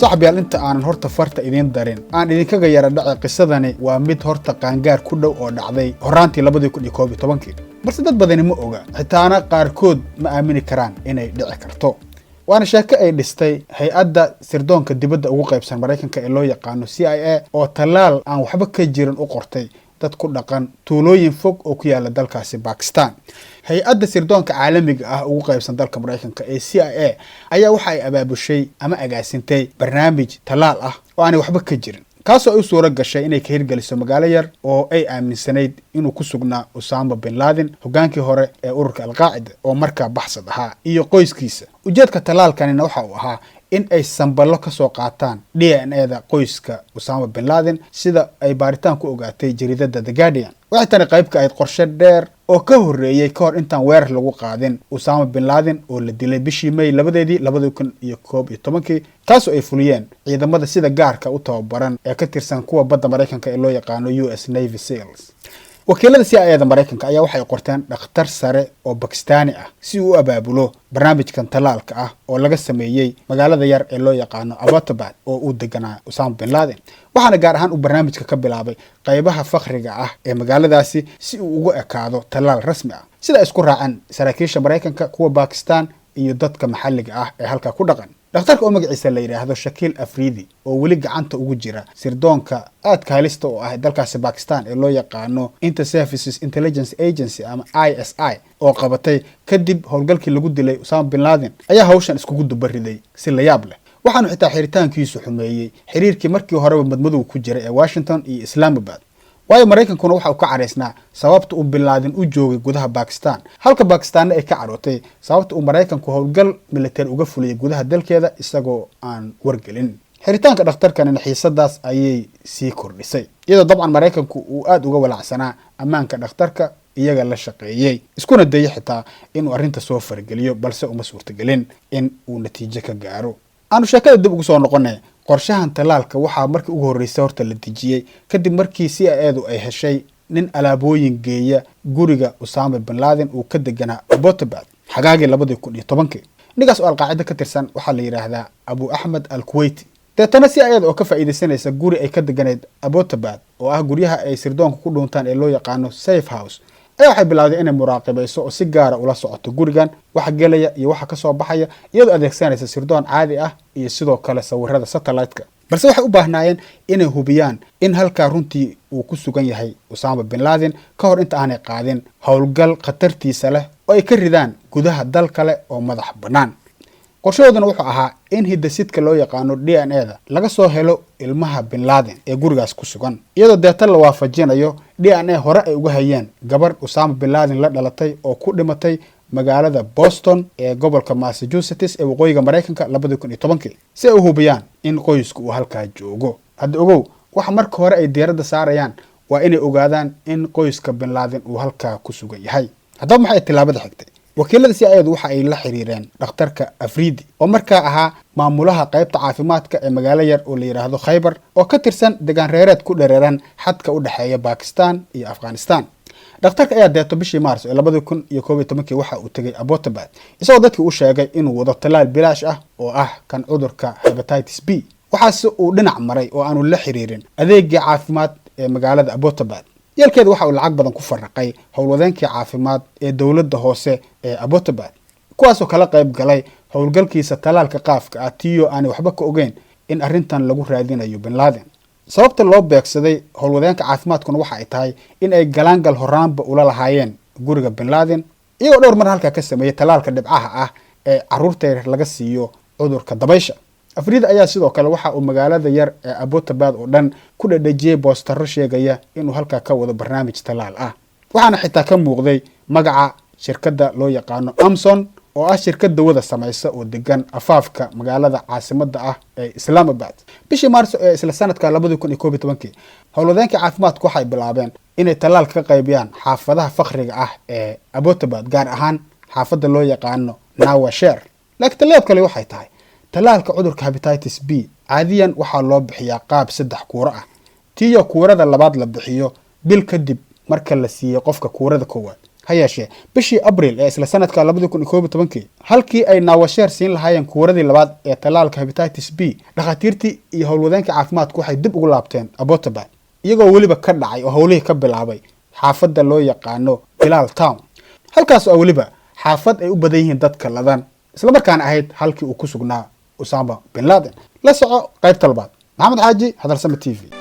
صاحبي انت aan horta farta idin darin aan idin kaga yara dhacay qisadani waa mid horta qaangaar ku dhow oo dhacday horaantii 2011 balse dad badan ma oga xitaana qaarkood ma aamini karaan inay dhici karto waana sheeko ay dhistay hay'adda sirdoonka dibadda ugu qaybsan Mareykanka ee loo yaqaan CIA oo talaal aan waxba ka jirin u qortay dad ku dhaqan tuulooyin fog oo ku yaala dalkaasi Pakistan hay'adda sirdoonka caalamiga ah ugu qaybsan dalka Mareykanka ee CIA ayaa waxa ay abaabushay ama agaasintay barnaamij talaal ah oo aan waxba ka jirin kaasoo ay suura gashay inay ka hirgeliso magaalo yar oo ay aaminsanayd inuu ku sugnaa Osama bin Laden hogaankii hore ee ururka Al-Qaacida oo markaa baxsad ahaa iyo qoyskiisa ujeedka talaalkanina waxa uu ahaa in ay samballo ka soo qaataan DNA-da qoyska Osama bin Laden sida ay baaritaan ku ogaatay jaridada The Guardian waxay tani qayb ka ahayd qorshe dheer oo ka horeeyay ka hor intaan weerar lagu qaadin Osama bin Laden oo la dilay bishii May 2011 taasoo ay fuliyeen ciidamada sida gaarka u tababaran ee ka tirsan kuwa badda Mareykanka ee loo yaqaan US Navy SEALs wakiilada CIA-da Mareykanka ayaa waxay qorteen dhakhtar sare oo Pakistani ah si uu abaabulo barnaamijkan talaalka ah oo laga sameeyay magaalada yar ee loo yaqaan Abbottabad oo uu deganaa Osama bin Laden waxaana gaar ahaan uu barnaamijka ka bilaabay qaybaha fakhriga ah ee magaaladaasi si uu ugu ekaado talaal rasmi ah sida isku raacaan saraakiisha Mareykanka kuwa Pakistan iyo dadka maxalliga ah ee halka ku dhaqan dhakhtarka oo magaciisa la yiraahdo Shakil Afridi oo weli gacanta ugu jira sirdoonka aadka halista oo ah dalkaasi Pakistan ee loo yaqaano Inter-Services Intelligence Agency ama ISI oo qabatay kadib howlgalkii lagu dilay Osama bin Laden ayaa hawshan iskugu dubariday si la yaab leh waxaanu xitaa xiritaankiisu xumeeyay xiriirkii markii horeba madmadow ku jiray ee Washington iyo Islamabad waayo Mareykankuna waxa uu ka careysnaa sababta uu bin Laden u joogay gudaha Pakistan halka Pakistan ay ka carootay sababta uu Mareykanku howlgal military uga fuliyay gudaha dalkeeda isagoo aan wargelin xiritaanka dhakhtarkan xiisadaas ayay sii kordhisay iyadoo dabcan Mareykanku uu aad uga walacsanaa ammaanka dhakhtarka iyaga la shaqeeyay iskuna dayay xitaa inuu arrinta soo fargeliyo balse uma suurtagelin in uu natiijo ka gaaro aanu sheekada dib ugu soo noqonay qorshahan talaalka waxaa markii ugu horeysay horta la dejiyay kadib markii CIA-du ay heshay nin alaabooyin geeya guriga Osama bin Laden uu ka deganaa Abbottabad xagaagii 2010 nigaas oo Al-Qaacida ka tirsan waxaa la yiraahdaa Abu Ahmed Al-Kuwaiti deetana CIA-da oo ka faa'iideysanaysa guri ay ka deganayd Abbottabad oo ah guryaha ay sirdoonka ku dhuuntaan ee loo yaqaan safe house waxay bilaawday inay muraaqibayso oo si gaar ah ula socoto gurigan waxa galaya iyo waxa ka soo baxaya iyadoo adeegsanaysa sirdoon caadi ah iyo sidoo kale sawirada satellite-ka balse waxay u baahnaayeen inay hubiyaan in halka runtii uu ku sugan yahay Osama bin Laden ka hor inta aanay qaadin howlgal khatartiisa leh oo ay ka ridaan gudaha dal kale oo madax bannaan qorshadooduna wuxuu ahaa in hiddasidka loo yaqaano DNA-da laga soo helo ilmaha bin Laden ee gurigaas ku sugan iyadoo deeta la waafajinayo DNA hore ay uga hayeen gabar Osama bin Laden la dhalatay oo ku dhimatay magaalada Boston ee gobolka Massachusetts ee waqooyiga Mareykanka 2010 si ay u hubiyaan in qoysku uu halka joogo hadda ogow waxa marka hore ay diiradda saarayaan waa inay ogaadaan in qoyska bin Laden uu halka ku sugan yahay haddaba maxay tilaabada xigtay wakiilada CIA-du waxa ay la xiriireen dhakhtarka Afridi oo markaa ahaa maamulaha qaybta caafimaadka ee magaalo yar oo la yiraahdo Khaybar oo ka tirsan deegaan reereed ku dheereeran xadka u dhaxeeya Pakistan iyo Afghanistan dhakhtarka ayaa deeto bishii Maarso ee 2011 waxa uu tagay Abbottabad isagoo dadkii u sheegay inuu wado talaal bilaash ah oo ah kan cudurka hepatitis B waxaas uu dhinac maray oo aanu la xiriirin adeegga caafimaad ee magaalada Abbottabad yalkeed waxa uu lacag badan ku faraqay howlwadeenkii caafimaad ee dawladda hoose ee Abbottabad kuwaas oo kala qayb galay howlgalkiisa talaalka qaafka ah tiyo aan waxba ka ogeyn in arrintan lagu raadinayo bin Laden sababta loo beegsaday howlwadeenka caafimaadkuna waxa ay tahay in ay galaangal horaanba ula lahaayeen guriga bin Laden iyagoo dhowr mar halka ka sameeyay talaalka dhibcaha ah ee carruurta yar laga siiyo cudurka dabaysha Afridi ayaa sidoo kale waxa uu magaalada yar ee Abbottabad oo dhan ku dhadhajiyay boostaro sheegaya inuu halka ka wado barnaamij talaal ah waxaana xitaa ka muuqday magaca shirkadda loo yaqaan Amazon oo ah shirkad dawada samaysa oo degan afaafka magaalada caasimadda ah ee Islamabad bishii Maarso ee isla sanadka 2011 howlwadeenka caafimaadku waxay bilaabeen inay talaal ka qaybiyaan xaafadaha fakhriga ah ee Abbottabad gaar ahaan xaafadda loo yaqaan Nawasher laakiin talaab kale waxay tahay talaalka cudurka hepatitis B caadiyan waxaa loo bixiyaa qaab 3 kuuro ah tiyo kuurada labaad la bixiyo bil kadib marka la siiyo qofka kuurada koowaad ha yeeshee bishii abriil ee isla sanadka 2011 halkii ay naawasheer siin lahaayeen kuwaradii labaad ee talaalka hepatitis B, dhakhaatiirtii iyo howlwadeenka caafimaadku waxay dib ugu laabteen Abbottabad iyagoo weliba ka dhacay oo howlihii ka bilaabay xaafadda loo yaqaano Bilal Town, halkaas oo weliba xaafad ay u badan yihiin dadka ladan isla markaana ahayd halkii uu ku sugnaa Osama bin Laden. La soco qaybta labaad. Maxamed Xaaji, Hadalsama TV.